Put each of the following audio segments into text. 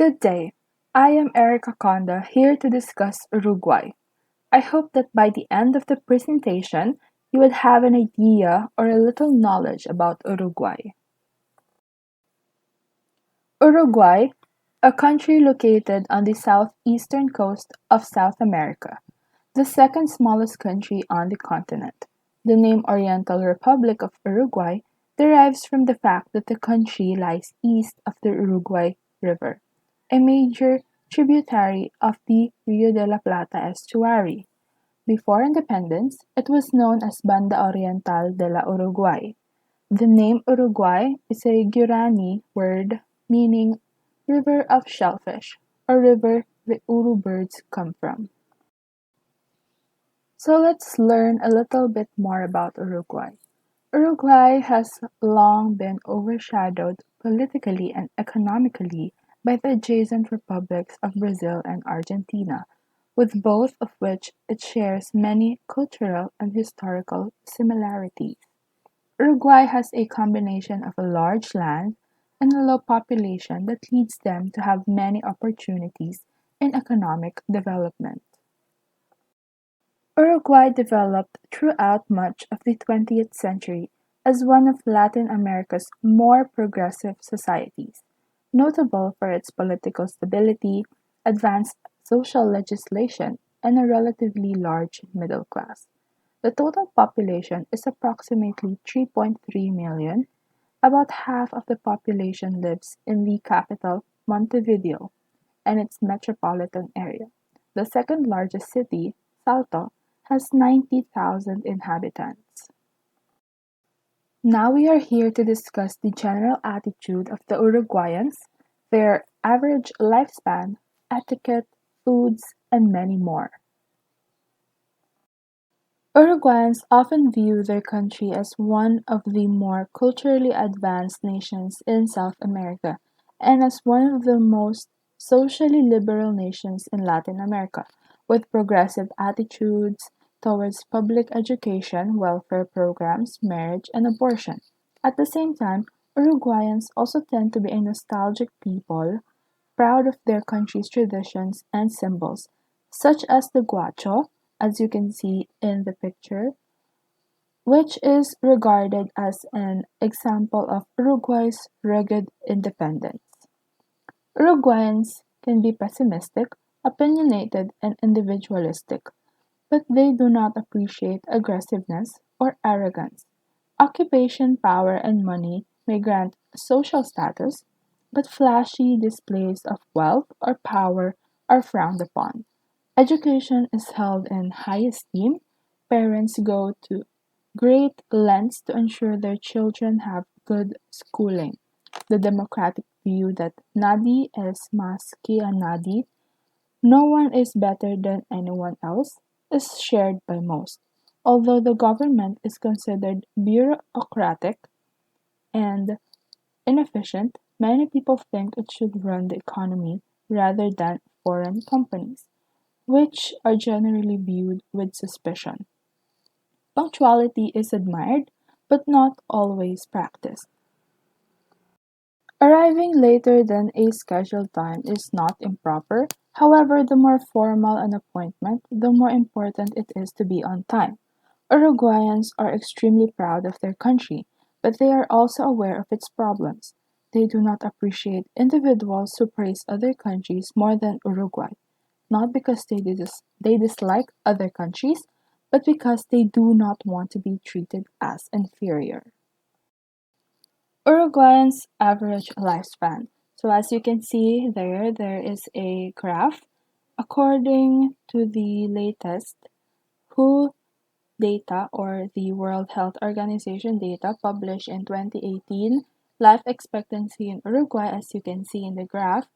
Good day. I am Erica Conda here to discuss Uruguay. I hope that by the end of the presentation, you would have an idea or a little knowledge about Uruguay. Uruguay, a country located on the southeastern coast of South America, the second smallest country on the continent. The name Oriental Republic of Uruguay derives from the fact that the country lies east of the Uruguay River, a major tributary of the Rio de la Plata estuary. Before independence, it was known as Banda Oriental de la Uruguay. The name Uruguay is a Guarani word meaning river of shellfish, or river the Uru birds come from. So let's learn a little bit more about Uruguay. Uruguay has long been overshadowed politically and economically by the adjacent republics of Brazil and Argentina, with both of which it shares many cultural and historical similarities. Uruguay has a combination of a large land and a low population that leads them to have many opportunities in economic development. Uruguay developed throughout much of the 20th century as one of Latin America's more progressive societies, notable for its political stability, advanced social legislation, and a relatively large middle class. The total population is approximately 3.3 million. About half of the population lives in the capital, Montevideo, and its metropolitan area. The second largest city, Salto, has 90,000 inhabitants. Now we are here to discuss the general attitude of the Uruguayans, their average lifespan, etiquette, foods, and many more. Uruguayans often view their country as one of the more culturally advanced nations in South America and as one of the most socially liberal nations in Latin America, with progressive attitudes towards public education, welfare programs, marriage, and abortion. At the same time, Uruguayans also tend to be a nostalgic people, proud of their country's traditions and symbols, such as the guacho, as you can see in the picture, which is regarded as an example of Uruguay's rugged independence. Uruguayans can be pessimistic, opinionated, and individualistic, but they do not appreciate aggressiveness or arrogance. Occupation, power, and money may grant social status, but flashy displays of wealth or power are frowned upon. Education is held in high esteem. Parents go to great lengths to ensure their children have good schooling. The democratic view that "nadie es más que a nadie", no one is better than anyone else, is shared by most. Although the government is considered bureaucratic and inefficient, many people think it should run the economy rather than foreign companies, which are generally viewed with suspicion. Punctuality is admired, but not always practiced. Arriving later than a scheduled time is not improper. However, the more formal an appointment, the more important it is to be on time. Uruguayans are extremely proud of their country, but they are also aware of its problems. They do not appreciate individuals who praise other countries more than Uruguay, not because they dislike other countries, but because they do not want to be treated as inferior. Uruguayans' average lifespan. So as you can see there is a graph. According to the latest WHO data or the World Health Organization data published in 2018, life expectancy in Uruguay, as you can see in the graph,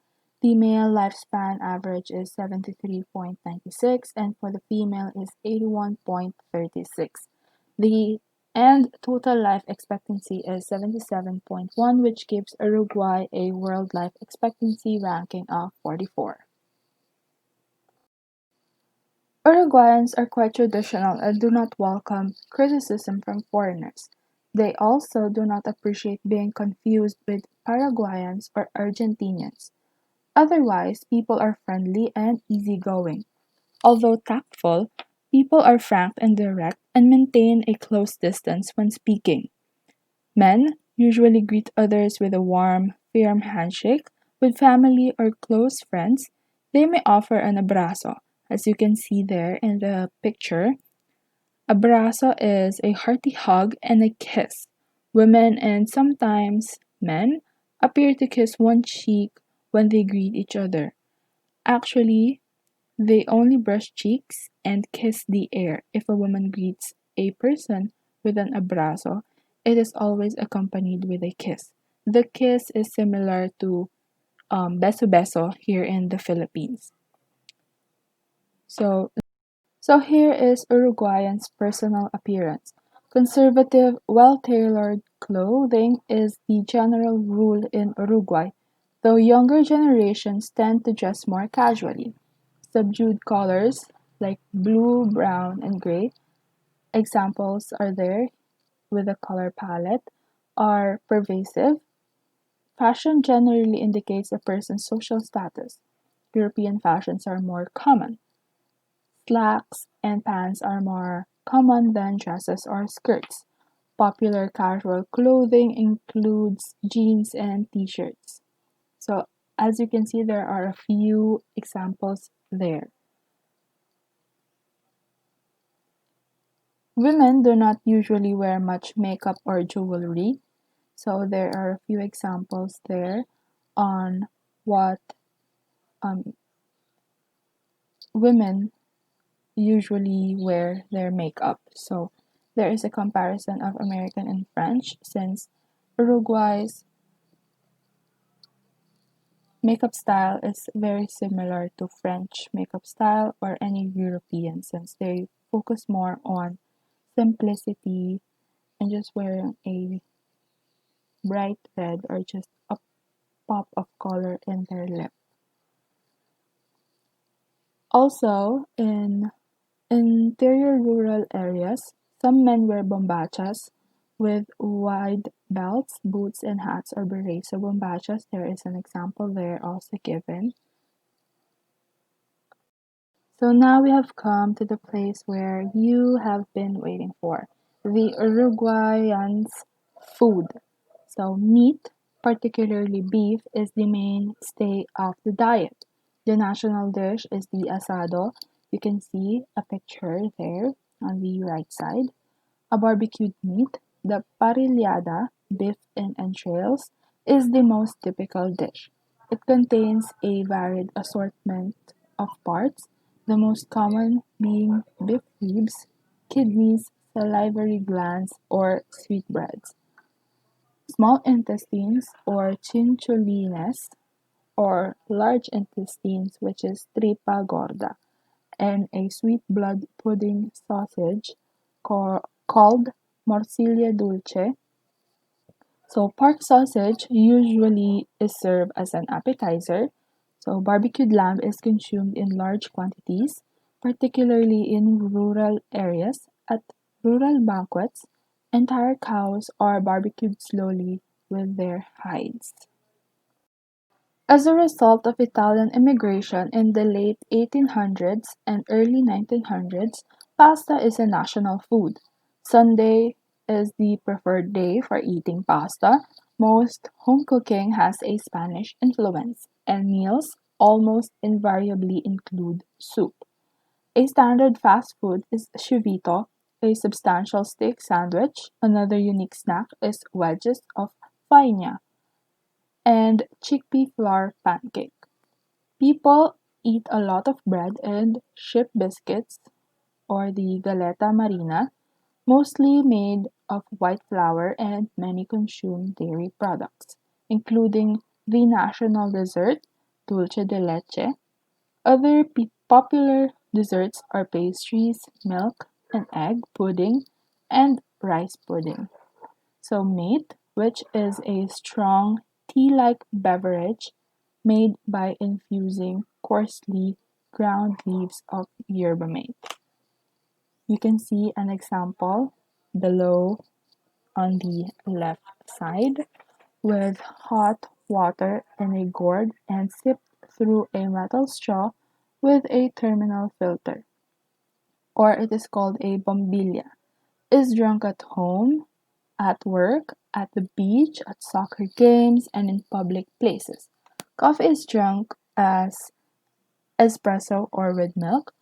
the male lifespan average is 73.96 and for the female is 81.36. The and total life expectancy is 77.1, which gives Uruguay a world life expectancy ranking of 44. Uruguayans are quite traditional and do not welcome criticism from foreigners. They also do not appreciate being confused with Paraguayans or Argentinians. Otherwise, people are friendly and easygoing. Although tactful, people are frank and direct and maintain a close distance when speaking. Men usually greet others with a warm, firm handshake. With family or close friends, they may offer an abrazo, as you can see there in the picture. Abrazo is a hearty hug and a kiss. Women and sometimes men appear to kiss one cheek when they greet each other. Actually, they only brush cheeks and kiss the air. If a woman greets a person with an abrazo, it is always accompanied with a kiss. The kiss is similar to beso beso here in the Philippines. So, so here is Uruguayan's personal appearance. Conservative, well-tailored clothing is the general rule in Uruguay, though younger generations tend to dress more casually. Subdued colors like blue, brown, and gray, examples are there with a color palette, are pervasive. Fashion generally indicates a person's social status. European fashions are more common. Slacks and pants are more common than dresses or skirts. Popular casual clothing includes jeans and t-shirts. So, as you can see, there are a few examples there. Women do not usually wear much makeup or jewelry, so there are a few examples there on what um, women usually wear their makeup. So there is a comparison of American and French since Uruguay's makeup style is very similar to French makeup style or any European since they focus more on simplicity and just wearing a bright red or just a pop of color in their lip. Also, in interior rural areas, some men wear bombachas with wide belts, boots, and hats or berets. So bombachas, there is an example there also given. So now we have come to the place where you have been waiting for, the Uruguayans' food. So meat, particularly beef, is the mainstay of the diet. The national dish is the asado. You can see a picture there on the right side. A barbecued meat, the parrillada, beef and entrails, is the most typical dish. It contains a varied assortment of parts, the most common being beef ribs, kidneys, salivary glands, or sweetbreads. Small intestines or chinchulines or large intestines, which is tripa gorda, and a sweet blood pudding sausage called morcilla dulce. So pork sausage usually is served as an appetizer. So barbecued lamb is consumed in large quantities, particularly in rural areas. At rural banquets, entire cows are barbecued slowly with their hides. As a result of Italian immigration in the late 1800s and early 1900s, pasta is a national food. Sunday is the preferred day for eating pasta. Most home cooking has a Spanish influence, and meals almost invariably include soup. A standard fast food is chivito, a substantial steak sandwich. Another unique snack is wedges of faina and chickpea flour pancake. People eat a lot of bread and ship biscuits or the galleta marina, mostly made of white flour, and many consume dairy products, including the national dessert, dulce de leche. Other popular desserts are pastries, milk and egg pudding, and rice pudding. So mate, which is a strong tea-like beverage made by infusing coarsely ground leaves of yerba mate. You can see an example below on the left side with hot water in a gourd and sipped through a metal straw with a terminal filter, or it is called a bombilla, is drunk at home, at work, at the beach, at soccer games, and in public places. Coffee is drunk as espresso or with milk.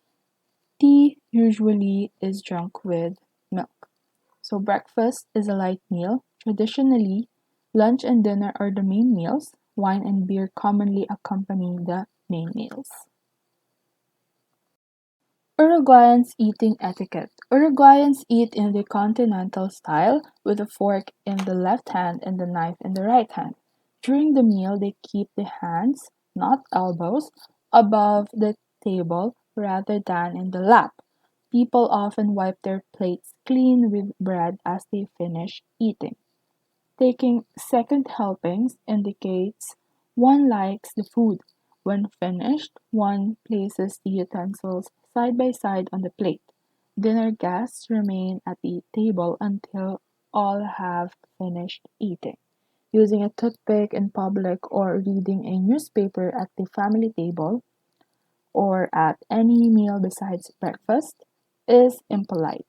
Tea usually is drunk with milk. So breakfast is a light meal. Traditionally, lunch and dinner are the main meals. Wine and beer commonly accompany the main meals. Uruguayans eating etiquette. Uruguayans eat in the continental style with a fork in the left hand and the knife in the right hand. During the meal, they keep the hands, not elbows, above the table rather than in the lap. People often wipe their plates clean with bread as they finish eating. Taking second helpings indicates one likes the food. When finished, one places the utensils side by side on the plate. Dinner guests remain at the table until all have finished eating. Using a toothpick in public or reading a newspaper at the family table or at any meal besides breakfast is impolite.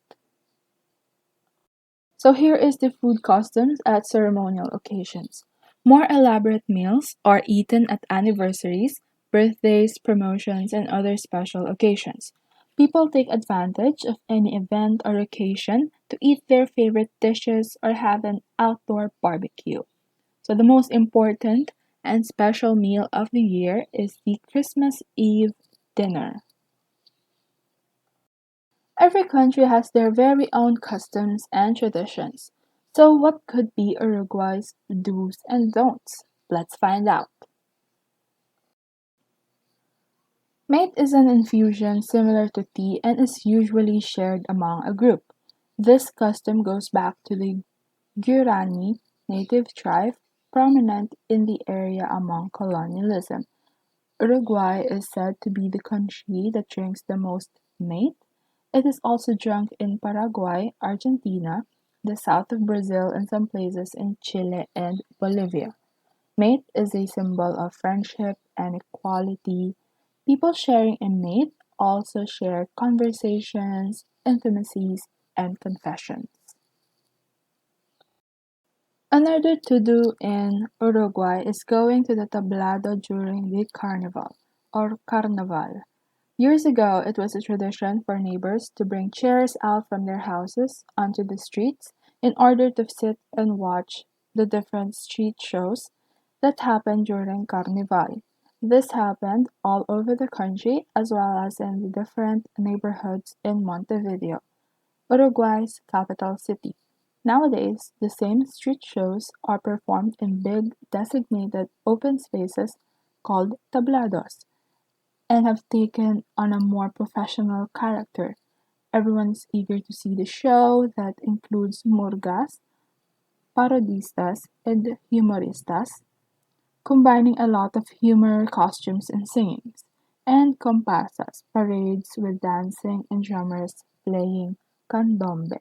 So here is the food customs at ceremonial occasions. More elaborate meals are eaten at anniversaries, birthdays, promotions, and other special occasions. People take advantage of any event or occasion to eat their favorite dishes or have an outdoor barbecue. So the most important and special meal of the year is the Christmas Eve dinner. Every country has their very own customs and traditions. So, what could be Uruguay's do's and don'ts? Let's find out. Mate is an infusion similar to tea and is usually shared among a group. This custom goes back to the Guarani native tribe prominent in the area among colonialism. Uruguay is said to be the country that drinks the most mate. It is also drunk in Paraguay, Argentina, the south of Brazil, and some places in Chile and Bolivia. Mate is a symbol of friendship and equality. People sharing a mate also share conversations, intimacies, and confessions. Another to do in Uruguay is going to the tablado during the carnival or carnaval. Years ago, it was a tradition for neighbors to bring chairs out from their houses onto the streets in order to sit and watch the different street shows that happened during Carnival. This happened all over the country as well as in the different neighborhoods in Montevideo, Uruguay's capital city. Nowadays, the same street shows are performed in big designated open spaces called tablados and have taken on a more professional character. Everyone is eager to see the show that includes murgas, parodistas, and humoristas, combining a lot of humor, costumes, and singings, and comparsas, parades with dancing and drummers playing candombe.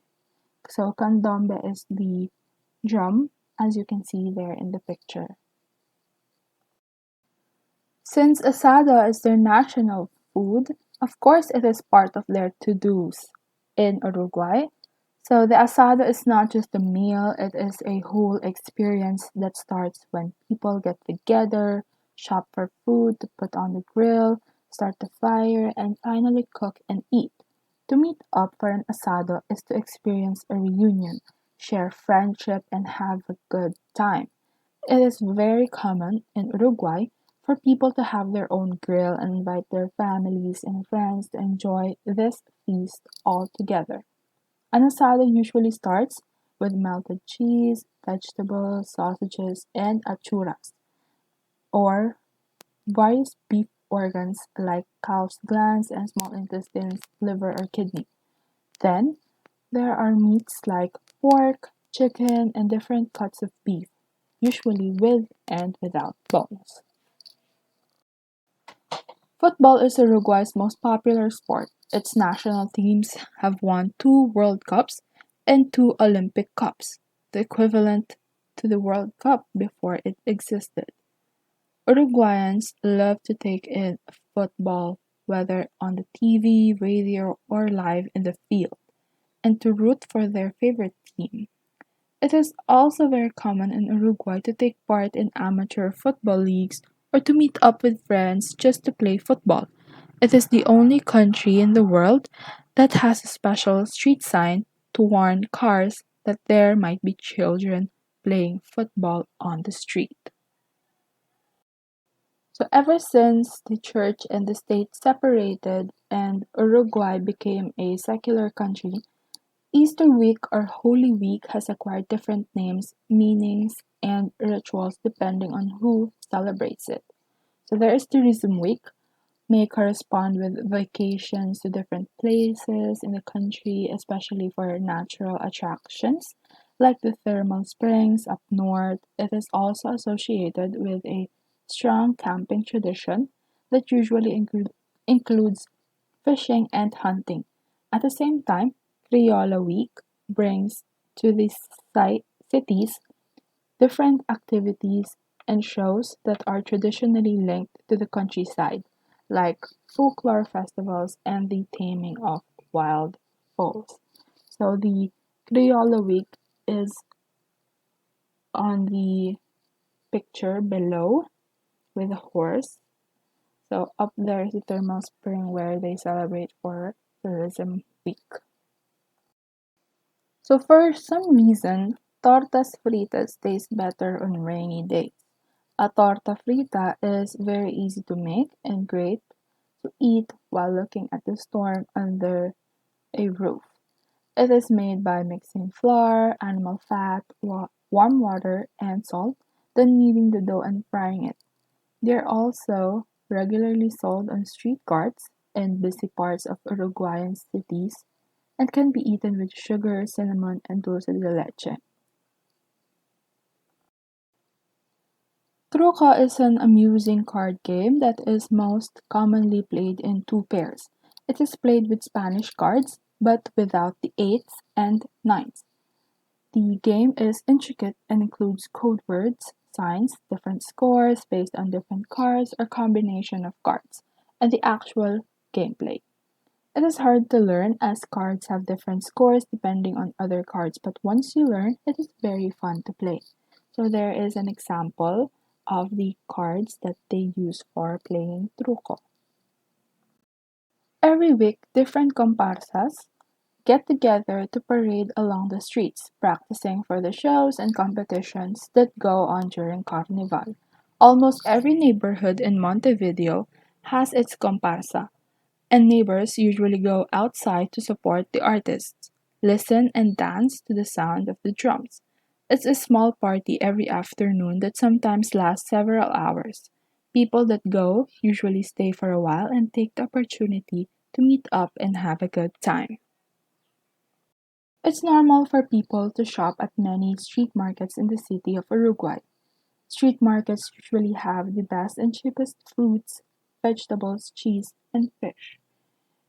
So candombe is the drum, as you can see there in the picture. Since asado is their national food, of course it is part of their to-dos in Uruguay. So the asado is not just a meal, it is a whole experience that starts when people get together, shop for food to put on the grill, start the fire, and finally cook and eat. To meet up for an asado is to experience a reunion, share friendship, and have a good time. It is very common in Uruguay for people to have their own grill and invite their families and friends to enjoy this feast all together. An asado usually starts with melted cheese, vegetables, sausages, and achuras, or various beef organs like cow's glands and small intestines, liver, or kidney. Then, there are meats like pork, chicken, and different cuts of beef, usually with and without bones. Football is Uruguay's most popular sport. Its national teams have won two World Cups and two Olympic Cups, the equivalent to the World Cup before it existed. Uruguayans love to take in football, whether on the TV, radio, or live in the field, and to root for their favorite team. It is also very common in Uruguay to take part in amateur football leagues or to meet up with friends just to play football. It is the only country in the world that has a special street sign to warn cars that there might be children playing football on the street. So, ever since the church and the state separated and Uruguay became a secular country, Easter week or Holy Week has acquired different names, meanings, and rituals depending on who celebrates it. So there is Tourism Week, may correspond with vacations to different places in the country, especially for natural attractions like the thermal springs up north. It is also associated with a strong camping tradition that usually includes fishing and hunting. At the same time, Criolla Week brings to the cities different activities and shows that are traditionally linked to the countryside, like folklore festivals and the taming of wild foals. So the Criolla Week is on the picture below with a horse. So up there is the thermal spring where they celebrate for Tourism Week. So for some reason, tortas fritas taste better on rainy days. A torta frita is very easy to make and great to eat while looking at the storm under a roof. It is made by mixing flour, animal fat, warm water, and salt, then kneading the dough and frying it. They are also regularly sold on street carts in busy parts of Uruguayan cities and can be eaten with sugar, cinnamon, and dulce de leche. Truco is an amusing card game that is most commonly played in two pairs. It is played with Spanish cards, but without the eights and nines. The game is intricate and includes code words, signs, different scores based on different cards or combination of cards, and the actual gameplay. It is hard to learn as cards have different scores depending on other cards, but once you learn, it is very fun to play. So there is an example of the cards that they use for playing truco. Every week, different comparsas get together to parade along the streets, practicing for the shows and competitions that go on during Carnival. Almost every neighborhood in Montevideo has its comparsa, and neighbors usually go outside to support the artists, listen and dance to the sound of the drums. It's a small party every afternoon that sometimes lasts several hours. People that go usually stay for a while and take the opportunity to meet up and have a good time. It's normal for people to shop at many street markets in the city of Uruguay. Street markets usually have the best and cheapest fruits, vegetables, cheese, and fish.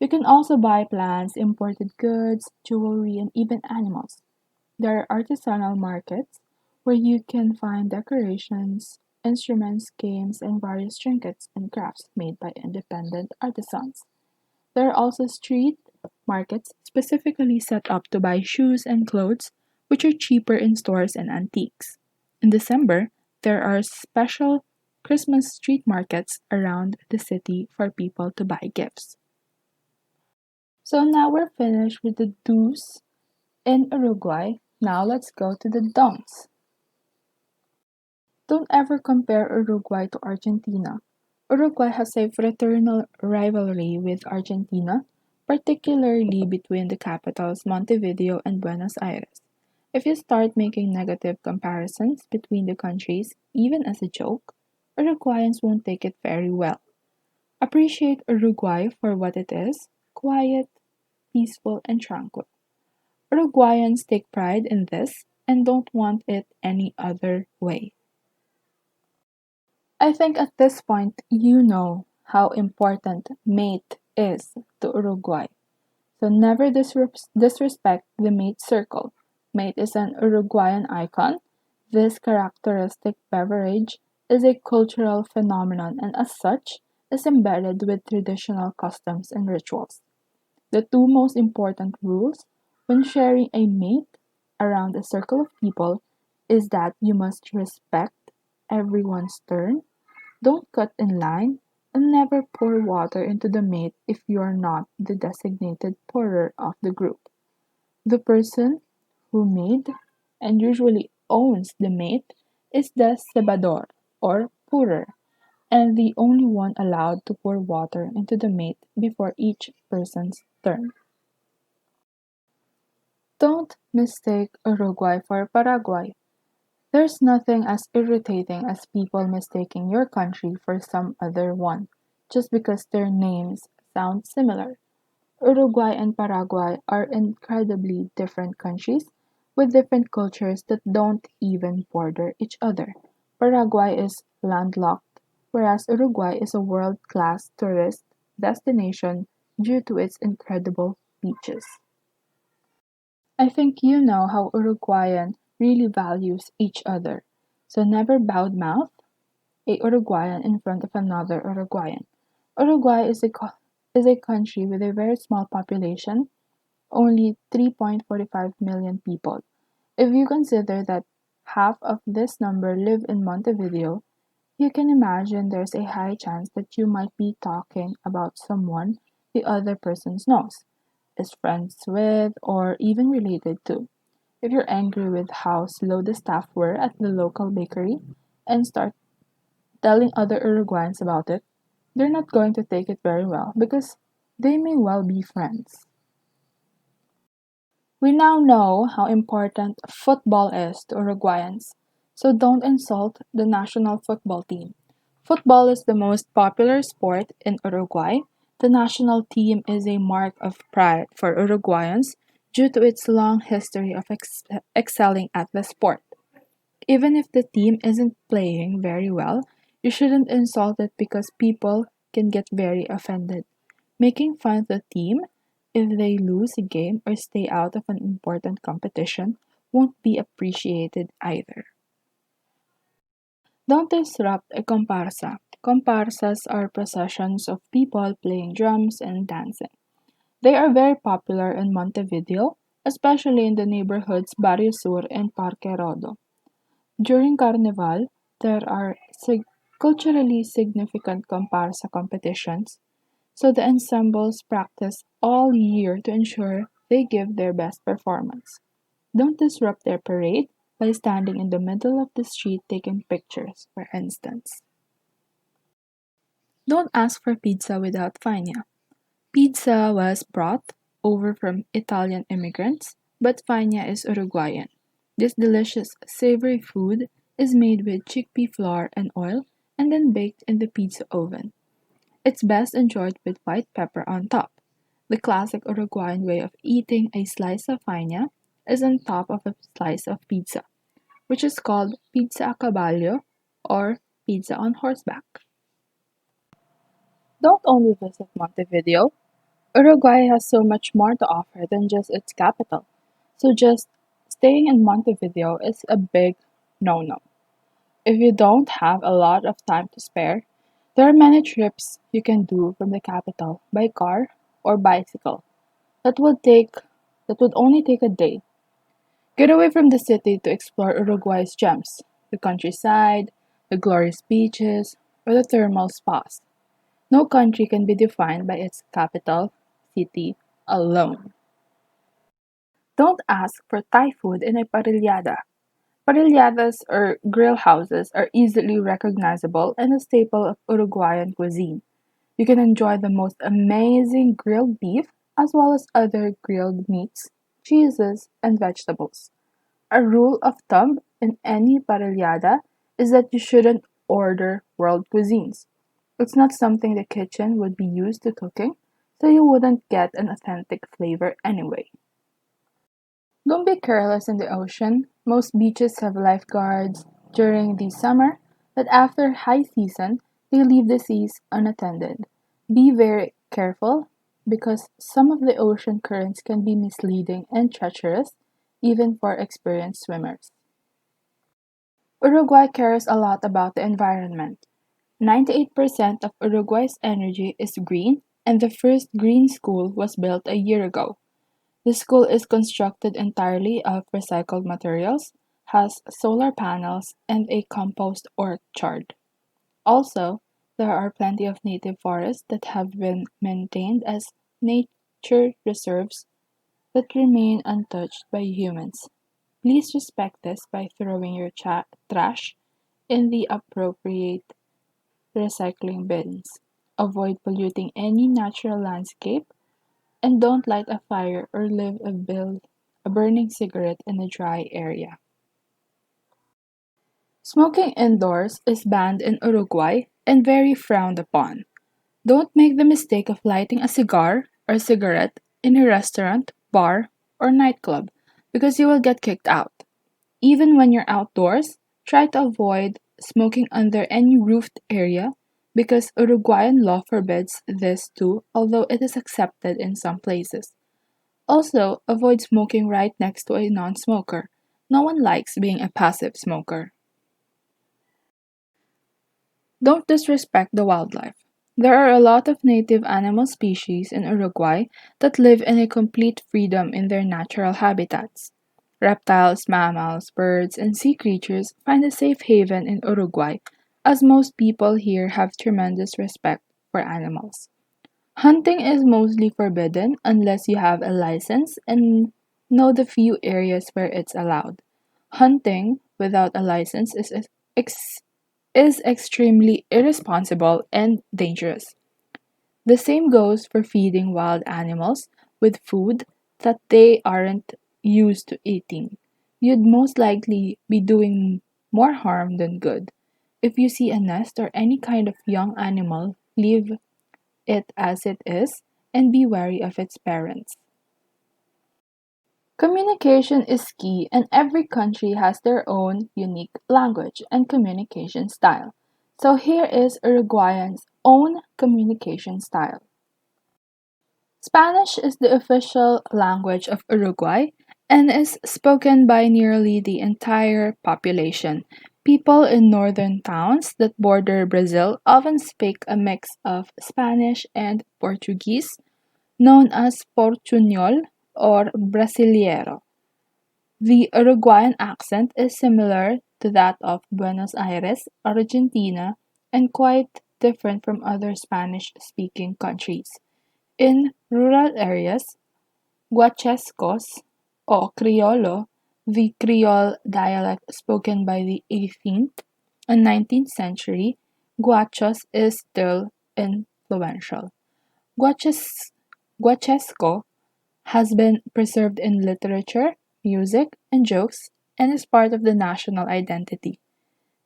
You can also buy plants, imported goods, jewelry, and even animals. There are artisanal markets where you can find decorations, instruments, games, and various trinkets and crafts made by independent artisans. There are also street markets specifically set up to buy shoes and clothes, which are cheaper in stores and antiques. In December, there are special Christmas street markets around the city for people to buy gifts. So now we're finished with the do's in Uruguay. Now let's go to the don'ts. Don't ever compare Uruguay to Argentina. Uruguay has a fraternal rivalry with Argentina, particularly between the capitals Montevideo and Buenos Aires. If you start making negative comparisons between the countries, even as a joke, Uruguayans won't take it very well. Appreciate Uruguay for what it is: quiet, peaceful, and tranquil. Uruguayans take pride in this and don't want it any other way. I think at this point you know how important mate is to Uruguay. So never disrespect the mate circle. Mate is an Uruguayan icon. This characteristic beverage is a cultural phenomenon and as such is embedded with traditional customs and rituals. The two most important rules when sharing a mate around a circle of people is that you must respect everyone's turn, don't cut in line, and never pour water into the mate if you're not the designated pourer of the group. The person who made and usually owns the mate is the cebador or pourer and the only one allowed to pour water into the mate before each person's turn. Don't mistake Uruguay for Paraguay. There's nothing as irritating as people mistaking your country for some other one, just because their names sound similar. Uruguay and Paraguay are incredibly different countries with different cultures that don't even border each other. Paraguay is landlocked, whereas Uruguay is a world class tourist destination due to its incredible beaches. I think you know how Uruguayan really values each other. So never bowed mouth a Uruguayan in front of another Uruguayan. Uruguay is a country with a very small population, only 3.45 million people. If you consider that half of this number live in Montevideo, you can imagine there's a high chance that you might be talking about someone the other person knows, is friends with, or even related to. If you're angry with how slow the staff were at the local bakery and start telling other Uruguayans about it, they're not going to take it very well because they may well be friends. We now know how important football is to Uruguayans, so don't insult the national football team. Football is the most popular sport in Uruguay. The national team is a mark of pride for Uruguayans due to its long history of excelling at the sport. Even if the team isn't playing very well, you shouldn't insult it because people can get very offended. Making fun of the team if they lose a game or stay out of an important competition won't be appreciated either. Don't disrupt a comparsa. Comparsas are processions of people playing drums and dancing. They are very popular in Montevideo, especially in the neighborhoods Barrio Sur and Parque Rodo. During Carnival, there are culturally significant comparsa competitions, so the ensembles practice all year to ensure they give their best performance. Don't disrupt their parade by standing in the middle of the street taking pictures, for instance. Don't ask for pizza without fina. Pizza was brought over from Italian immigrants, but fina is Uruguayan. This delicious, savory food is made with chickpea flour and oil and then baked in the pizza oven. It's best enjoyed with white pepper on top. The classic Uruguayan way of eating a slice of fina is on top of a slice of pizza, which is called pizza a caballo or pizza on horseback. Don't only visit Montevideo. Uruguay has so much more to offer than just its capital. So just staying in Montevideo is a big no-no. If you don't have a lot of time to spare, there are many trips you can do from the capital by car or bicycle. That would take that would only take a day. Get away from the city to explore Uruguay's gems, the countryside, the glorious beaches, or the thermal spas. No country can be defined by its capital city alone. Don't ask for Thai food in a parrillada. Parrilladas or grill houses are easily recognizable and a staple of Uruguayan cuisine. You can enjoy the most amazing grilled beef as well as other grilled meats, cheeses, and vegetables. A rule of thumb in any parrillada is that you shouldn't order world cuisines. It's not something the kitchen would be used to cooking, so you wouldn't get an authentic flavor anyway. Don't be careless in the ocean. Most beaches have lifeguards during the summer, but after high season, they leave the seas unattended. Be very careful because some of the ocean currents can be misleading and treacherous, even for experienced swimmers. Uruguay cares a lot about the environment. 98% of Uruguay's energy is green, and the first green school was built a year ago. The school is constructed entirely of recycled materials, has solar panels, and a compost orchard. Also, there are plenty of native forests that have been maintained as nature reserves that remain untouched by humans. Please respect this by throwing your trash in the appropriate recycling bins. Avoid polluting any natural landscape, and don't light a fire or leave a burning cigarette in a dry area. Smoking indoors is banned in Uruguay and very frowned upon. Don't make the mistake of lighting a cigar or cigarette in a restaurant, bar, or nightclub because you will get kicked out. Even when you're outdoors, try to avoid smoking under any roofed area because Uruguayan law forbids this too, although it is accepted in some places. Also, avoid smoking right next to a non smoker. No one likes being a passive smoker. Don't disrespect the wildlife. There are a lot of native animal species in Uruguay that live in a complete freedom in their natural habitats. Reptiles, mammals, birds, and sea creatures find a safe haven in Uruguay, as most people here have tremendous respect for animals. Hunting is mostly forbidden unless you have a license and know the few areas where it's allowed. Hunting without a license ex- is extremely irresponsible and dangerous. The same goes for feeding wild animals with food that they aren't used to eating. You'd most likely be doing more harm than good. If you see a nest or any kind of young animal, leave it as it is and be wary of its parents. Communication is key, and every country has their own unique language and communication style. So here is Uruguayan's own communication style. Spanish is the official language of Uruguay and is spoken by nearly the entire population. People in northern towns that border Brazil often speak a mix of Spanish and Portuguese, known as Portuñol or Brasileiro. The Uruguayan accent is similar to that of Buenos Aires, Argentina, and quite different from other Spanish-speaking countries. In rural areas, Guachescos or Criollo, the Creole dialect spoken by the 18th and 19th century, Guachos is still influential. Guaches, Guachesco has been preserved in literature, music, and jokes, and is part of the national identity.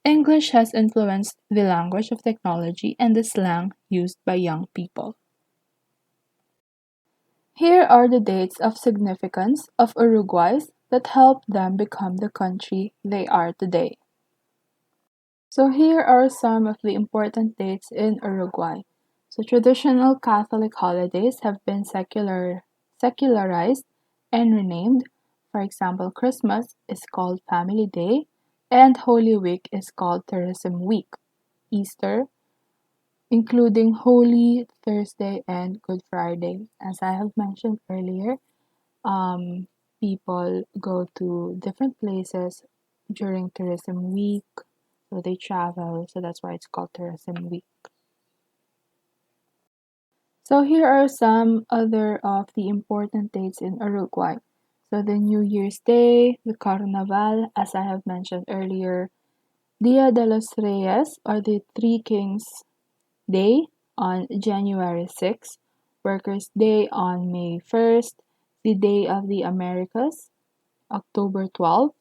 English has influenced the language of technology and the slang used by young people. Here are the dates of significance of Uruguay's that helped them become the country they are today. So here are some of the important dates in Uruguay. So traditional Catholic holidays have been secularized and renamed. For example, Christmas is called Family Day and Holy Week is called Tourism Week. Easter, including Holy Thursday and Good Friday. As I have mentioned earlier, um, people go to different places during Tourism Week, so they travel, so that's why it's called Tourism Week. So here are some other of the important dates in Uruguay. So the New Year's Day, the Carnaval, as I have mentioned earlier, Dia de los Reyes, or the Three Kings Day on January 6th, Workers' Day on May 1st, the Day of the Americas, October 12th,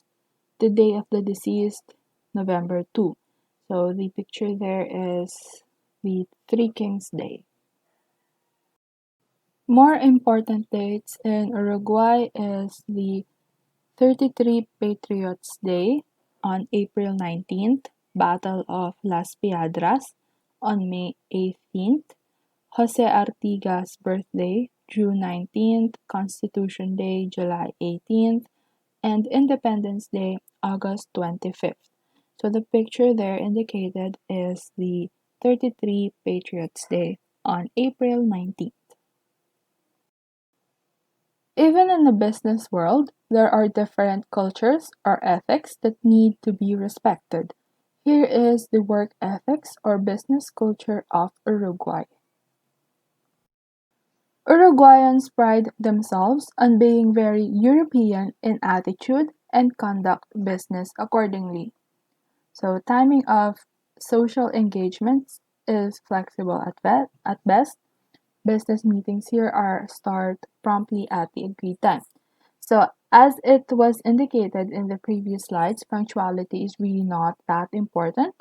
the Day of the Deceased, November 2. So the picture there is the Three Kings Day. More important dates in Uruguay is the 33 Patriots Day on April 19th, Battle of Las Piedras on May 18th, Jose Artigas' birthday, June 19th, Constitution Day, July 18th, and Independence Day, August 25th. So the picture there indicated is the 33 Patriots Day on April 19th. Even in the business world, there are different cultures or ethics that need to be respected. Here is the work ethics or business culture of Uruguay. Uruguayans pride themselves on being very European in attitude and conduct business accordingly. So timing of social engagements is flexible at best. Business meetings here are start promptly at the agreed time. So as it was indicated in the previous slides, punctuality is really not that important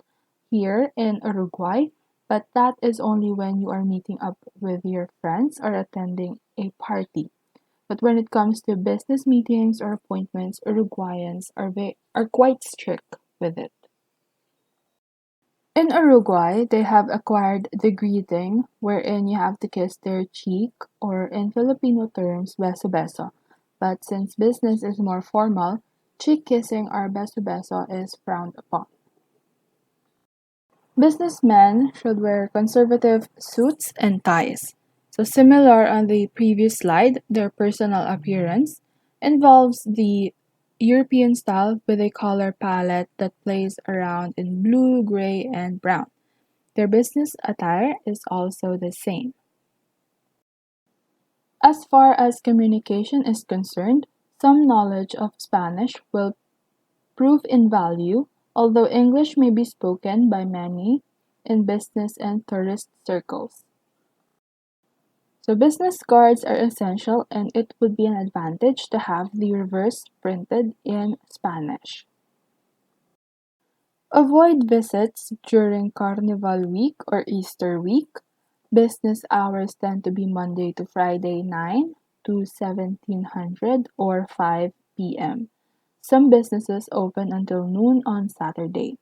here in Uruguay, but that is only when you are meeting up with your friends or attending a party. But when it comes to business meetings or appointments, Uruguayans are quite strict with it. In Uruguay, they have acquired the greeting wherein you have to kiss their cheek, or in Filipino terms, beso beso. But since business is more formal, cheek kissing or beso beso is frowned upon. Businessmen should wear conservative suits and ties. So similar on the previous slide, their personal appearance involves the European style with a color palette that plays around in blue, gray, and brown. Their business attire is also the same. As far as communication is concerned, some knowledge of Spanish will prove in value, although English may be spoken by many in business and tourist circles. So business cards are essential, and it would be an advantage to have the reverse printed in Spanish. Avoid visits during Carnival week or Easter week. Business hours tend to be Monday to Friday 9 to 1700 or 5 p.m. Some businesses open until noon on Saturday.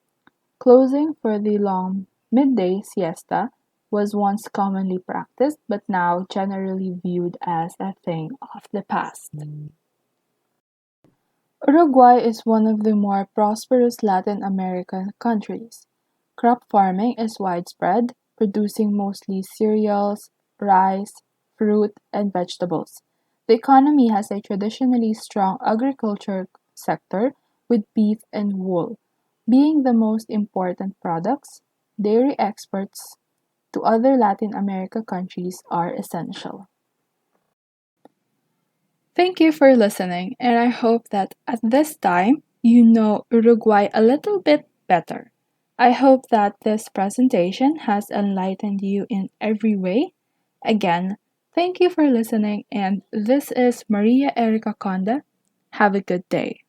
Closing for the long midday siesta was once commonly practiced but now generally viewed as a thing of the past. Uruguay is one of the more prosperous Latin American countries. Crop farming is widespread, producing mostly cereals, rice, fruit, and vegetables. The economy has a traditionally strong agriculture sector with beef and wool being the most important products. Dairy exports to other Latin America countries are essential. Thank you for listening, and I hope that at this time you know Uruguay a little bit better. I hope that this presentation has enlightened you in every way. Again, thank you for listening, and this is Maria Erica Conda. Have a good day.